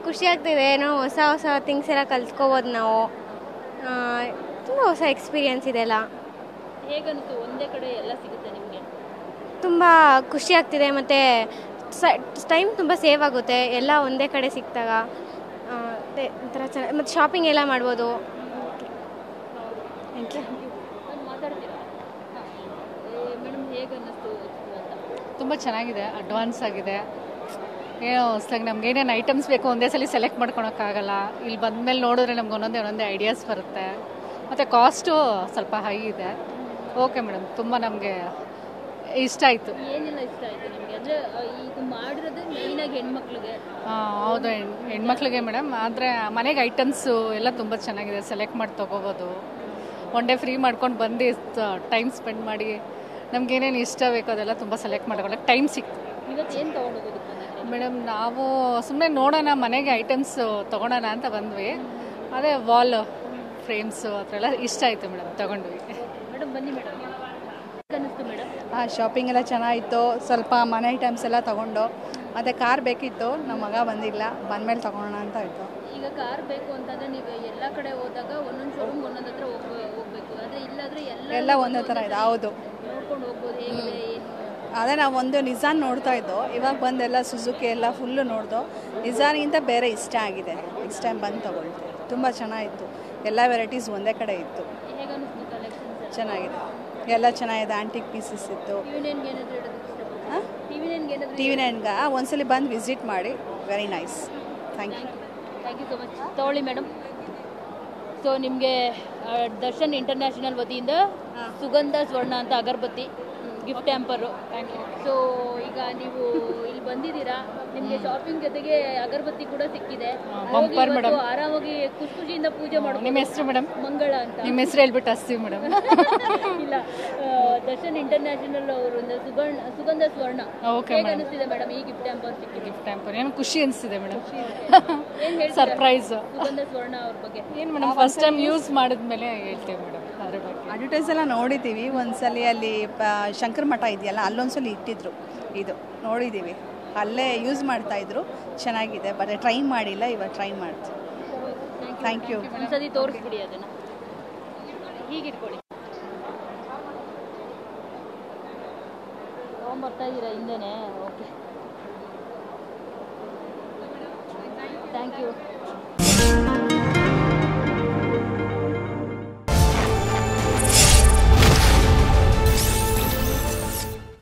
ಖುಷಿ ಆಗ್ತಿದೆ. ಏನೋ ಹೊಸ ಹೊಸ ಥಿಂಗ್ಸ್ ಎಲ್ಲ ಕಲ್ತ್ಕೋಬೋದು ನಾವು. ತುಂಬ ಹೊಸ ಎಕ್ಸ್ಪೀರಿಯೆನ್ಸ್ ಇದೆಲ್ಲ. ಹೇಗನ್ನಿಸ್ತು ಒಂದೇ ಕಡೆ ಎಲ್ಲ ಸಿಗುತ್ತೆ ನಿಮಗೆ? ತುಂಬ ಖುಷಿ ಆಗ್ತಿದೆ ಮತ್ತು ಟೈಮ್ ತುಂಬ ಸೇವ್ ಆಗುತ್ತೆ ಎಲ್ಲ ಒಂದೇ ಕಡೆ ಸಿಕ್ಕಿದಾಗ. ಒಂಥರ ಚೆನ್ನಾಗಿ ಮತ್ತು ಶಾಪಿಂಗ್ ಎಲ್ಲ ಮಾಡ್ಬೋದು. Thank you. ಮಾತಾಡ್ತೀರಾ ಮೇಡಮ್, ಹೇಗನ್ನಿಸ್ತು ಅಂತ? ತುಂಬ ಚೆನ್ನಾಗಿದೆ, ಅಡ್ವಾನ್ಸ್ ಆಗಿದೆ. ಏನೋ ಹೊಸ್ದಾಗಿ ನಮ್ಗೆ ಏನೇನು ಐಟಮ್ಸ್ ಬೇಕು ಒಂದೇ ಸಲ ಸೆಲೆಕ್ಟ್ ಮಾಡ್ಕೊಳಕ್ಕಾಗಲ್ಲ. ಇಲ್ಲಿ ಬಂದಮೇಲೆ ನೋಡಿದ್ರೆ ನಮ್ಗೆ ಒಂದೊಂದೇ ಐಡಿಯಾಸ್ ಬರುತ್ತೆ. ಮತ್ತು ಕಾಸ್ಟು ಸ್ವಲ್ಪ ಹೈ ಇದೆ. ಓಕೆ ಮೇಡಮ್, ತುಂಬ ನಮಗೆ ಇಷ್ಟ ಆಯಿತು. ಏನೆಲ್ಲ ಇಷ್ಟ ಆಯಿತು ನಿಮಗೆ? ಅಂದರೆ ಈಗ ಮಾಡಿರೋದು ಮೇಯ್ನಾಗಿ ಹೆಣ್ಮಕ್ಳಿಗೆ. ಹೌದು, ಹೆಣ್ಮಕ್ಳಿಗೆ ಮೇಡಮ್. ಆದರೆ ಮನೆಗೆ ಐಟಮ್ಸು ಎಲ್ಲ ತುಂಬ ಚೆನ್ನಾಗಿದೆ, ಸೆಲೆಕ್ಟ್ ಮಾಡಿ ತೊಗೋಬೋದು. ಒನ್ ಡೇ ಫ್ರೀ ಮಾಡ್ಕೊಂಡು ಬಂದು ಟೈಮ್ ಸ್ಪೆಂಡ್ ಮಾಡಿ ನಮ್ಗೆ ಏನೇನು ಇಷ್ಟ ಬೇಕೋ ಅದೆಲ್ಲ ತುಂಬ ಸೆಲೆಕ್ಟ್ ಮಾಡ್ಕೊಳ್ಳೋಕೆ ಟೈಮ್ ಸಿಕ್ತು. ಇವತ್ತು ಏನು ತೊಗೊಂಡೋಗೋದಕ್ಕೆ ಮೇಡಮ್? ನಾವು ಸುಮ್ಮನೆ ನೋಡೋಣ, ಮನೆಗೆ ಐಟಮ್ಸ್ ತೊಗೊಳೋಣ ಅಂತ ಬಂದ್ವಿ. ಅದೇ ವಾಲ್ ಫ್ರೇಮ್ಸು ಆ ಥರ ಎಲ್ಲ ಇಷ್ಟ ಆಯಿತು ಮೇಡಮ್, ತೊಗೊಂಡ್ವಿ. ಮೇಡಮ್ ಬನ್ನಿ ಮೇಡಮ್, ಅನ್ನಿಸ್ತು ಮೇಡಮ್? ಶಾಪಿಂಗ್ ಎಲ್ಲ ಚೆನ್ನಾಗಿತ್ತು. ಸ್ವಲ್ಪ ಮನೆ ಐಟಮ್ಸ್ ಎಲ್ಲ ತೊಗೊಂಡು, ಮತ್ತು ಕಾರ್ ಬೇಕಿತ್ತು, ನಮ್ಮ ಮಗ ಬಂದಿಲ್ಲ, ಬಂದಮೇಲೆ ತೊಗೊಳೋಣ ಅಂತ ಇತ್ತು. ಈಗ ಕಾರ್ ಬೇಕು ಅಂತಂದರೆ ನೀವು ಎಲ್ಲ ಕಡೆ ಹೋದಾಗ ಒಂದೊಂದು ಶೋರೂಮ್ ಒಂದೊಂದು ಹತ್ರ ಹೋಗ್ಬೇಕು. ಆದರೆ ಇಲ್ಲಾದರೆ ಎಲ್ಲ ಒಂದೇ ಥರ ಇದೆ. ಹೌದು, ನೋಡ್ಕೊಂಡು ಹೋಗ್ಬೋದು. ಹೇಗಿದೆ ಏನು? ಅದೇ ನಾವು ಒಂದು ನಿಜಾನ್ ನೋಡ್ತಾ ಇದ್ದೋ, ಇವಾಗ ಬಂದೆಲ್ಲ ಸುಜುಕಿ ಎಲ್ಲ ಫುಲ್ಲು ನೋಡ್ದೋ. ನಿಜಾನ್ಗಿಂತ ಬೇರೆ ಇಷ್ಟ ಆಗಿದೆ. ನೆಕ್ಸ್ಟ್ ಟೈಮ್ ಬಂದು ತೊಗೊಳ್ತೀವಿ. ತುಂಬ ಚೆನ್ನಾಗಿತ್ತು, ಎಲ್ಲ ವೆರೈಟೀಸ್ ಒಂದೇ ಕಡೆ ಇತ್ತು. ಹೇಗನ್ನಿಸ್ತು ಕಲೆಕ್ಷನ್ಸ್? ಚೆನ್ನಾಗಿದೆ, ಎಲ್ಲ ಚೆನ್ನಾಗಿದೆ. ಆಂಟಿಕ್ ಪೀಸಸ್ ಇತ್ತು. ಟಿ ವಿ ನೈನ್ಗೆ ಒಂದ್ಸಲಿ ಬಂದು ವಿಸಿಟ್ ಮಾಡಿ. Very nice. Thank you so much. ತಗೊಳ್ಳಿ ಮೇಡಮ್. ಸೊ ನಿಮಗೆ ದರ್ಶನ್ ಇಂಟರ್ನ್ಯಾಷನಲ್ ವತಿಯಿಂದ ಸುಗಂಧ ಸ್ವರ್ಣ ಅಂತ agarbatti gift hamper. Thank you. So ಈಗ ನೀವು ಇಲ್ಲಿ ಬಂದಿದ್ದೀರಾ, ನಿಮಗೆ ಶಾಪಿಂಗ್ ಜೊತೆಗೆ ಅಗರಬತ್ತಿ ಕೂಡ ಸಿಕ್ಕಿದೆ. ಆರಾಮಾಗಿ ಖುಷಿಯಿಂದ ಪೂಜೆ ಮಾಡೋದು. ನಿಮ್ಮ ಹೆಸರು ಮೇಡಮ್? ಮಂಗಳ ಅಂತ. ನಿಮ್ಮ ಹೆಸರು ಹೇಳ್ಬಿಟ್ಟು ಹಸ್ತೀವಿ ಮೇಡಮ್. ಇಲ್ಲ, ದರ್ಶನ್ ಇಂಟರ್ನ್ಯಾಷನಲ್ ಅವರಿಂದ ಸುಗಂಧ ಸ್ವರ್ಣ. ಹೇಗೆ ಅನಿಸ್ತಿದೆ ಮೇಡಮ್ ಈ ಗಿಫ್ಟ್ ಟ್ಯಾಂಪರ್ ಸಿಕ್ಕಿದೆ? ಗಿಫ್ಟ್ ಟ್ಯಾಂಪರ್ ಏನು ಖುಷಿ ಅನಿಸ್ತಿದೆ ಮೇಡಮ್. ಏನು ಹೇಳಿ ಸರ್ಪ್ರೈಸ್. ಸುಗಂಧ ಸ್ವರ್ಣ ಅವ್ರ ಬಗ್ಗೆ ಏನು ಮೇಡಮ್, ಫಸ್ಟ್ ಟೈಮ್ ಯೂಸ್ ಮಾಡಿದ್ಮೇಲೆ ಹೇಳ್ತೇವೆ ಮೇಡಮ್ ಅದ್ರ ಬಗ್ಗೆ. ಅಡ್ವರ್ಟೈಸ್ ಎಲ್ಲ ನೋಡಿದ್ದೀವಿ. ಒಂದ್ಸಲಿ ಅಲ್ಲಿ ಶಂಕರ ಮಠ ಇದೆಯಲ್ಲ, ಅಲ್ಲೊಂದ್ಸಲಿ ಇಟ್ಟಿದ್ರು. ಇದು ನೋಡಿದ್ದೀವಿ, ಅಲ್ಲೇ ಯೂಸ್ ಮಾಡ್ತಾಯಿದ್ರು. ಚೆನ್ನಾಗಿದೆ, ಬಟ್ ಟ್ರೈ ಮಾಡಿಲ್ಲ. ಇವಾಗ ಟ್ರೈ ಮಾಡ್ತೀವಿ. Thank you. ಒಂದ್ಸತಿ ತೋರಿಸ್ಬಿಡಿ ಅದನ್ನು, ಹೀಗಿಟ್ಕೊಳ್ಳಿ. ತೊಗೊಂಬರ್ತಾ ಇದ್ದೀರಾ ಹಿಂದೆನೇ? Okay, thank you.